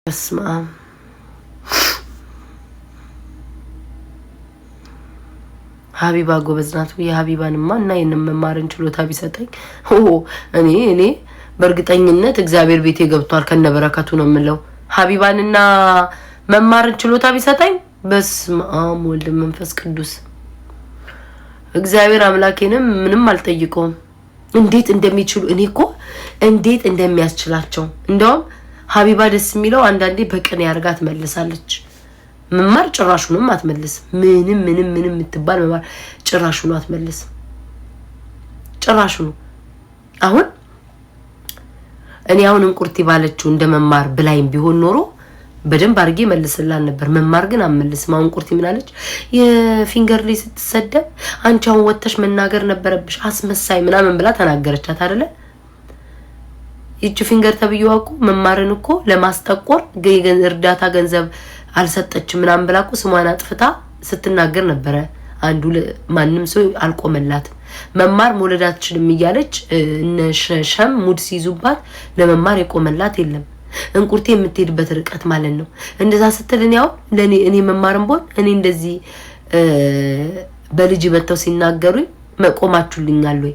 በስማ ሀቢባ ጎበዝ ናት። የሀቢባንማ እና የነመማርን ችሎታ ቢሰጠኝ እኔ በእርግጠኝነት እግዚአብሔር ቤቴ ገብቷል ከነበረከቱ ነው የምለው። ሀቢባንና መማርን ችሎታ ቢሰጠኝ በስመ አብ ወልድ መንፈስ ቅዱስ እግዚአብሔር አምላኬንም ምንም አልጠይቀውም። እንዴት እንደሚችሉ እኔ እኮ እንዴት እንደሚያስችላቸው። እንደውም ሀቢባ ደስ የሚለው አንዳንዴ በቅን ያርጋት መልሳለች። መማር ጭራሹንም አትመልስ። ምንም የምትባል መማር ጭራሹኑ አትመልስ። ጭራሹኑ አሁን እኔ አሁን እንቁርቲ ባለችው እንደመማር ብላይም ቢሆን ኖሮ በደንብ አርጌ መልስላን ነበር። መማር ግን አመልስም። አሁን እንቁርቲ ምን አለች? የፊንገር ላይ ስትሰደብ አንቺ አሁን ወተሽ መናገር ነበረብሽ አስመሳይ ምናምን ብላ ተናገረቻት አይደለ? ይቺ ፊንገር ተብየዋ እኮ መማርን እኮ ለማስጠቆር እርዳታ ገንዘብ አልሰጠችም ምናምን ብላ እኮ ስሟን አጥፍታ ስትናገር ነበረ። አንዱ ማንም ሰው አልቆመላትም። መማር መውለድ አትችልም እያለች እነሸም ሙድ ሲይዙባት ለመማር የቆመላት የለም። እንቁርቴ የምትሄድበት ርቀት ማለት ነው። እንደዛ ስትል እኔ መማርም ቦን እኔ እንደዚህ በልጅ መተው ሲናገሩኝ መቆማችሁልኛል ወይ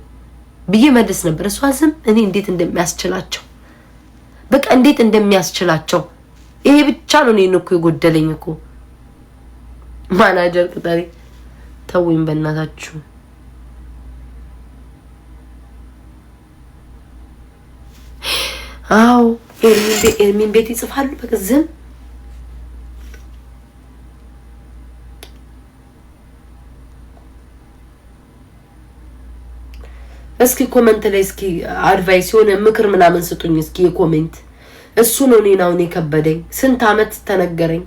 ብዬ መልስ ነበር። እሷ ዝም እኔ እንዴት እንደሚያስችላቸው በቃ እንዴት እንደሚያስችላቸው ይሄ ብቻ ነው እኔን እኮ የጎደለኝ እኮ። ማናጀር ቅጠሪ ተውኝ በእናታችሁ። አው ኤርሚን ቤት ይጽፋሉ በቃ ዝም። እስኪ ኮሜንት ላይ እስኪ አድቫይስ የሆነ ምክር ምናምን ስጡኝ እስኪ የኮሜንት። እሱ ነው እኔን አሁን የከበደኝ። ስንት አመት ተነገረኝ።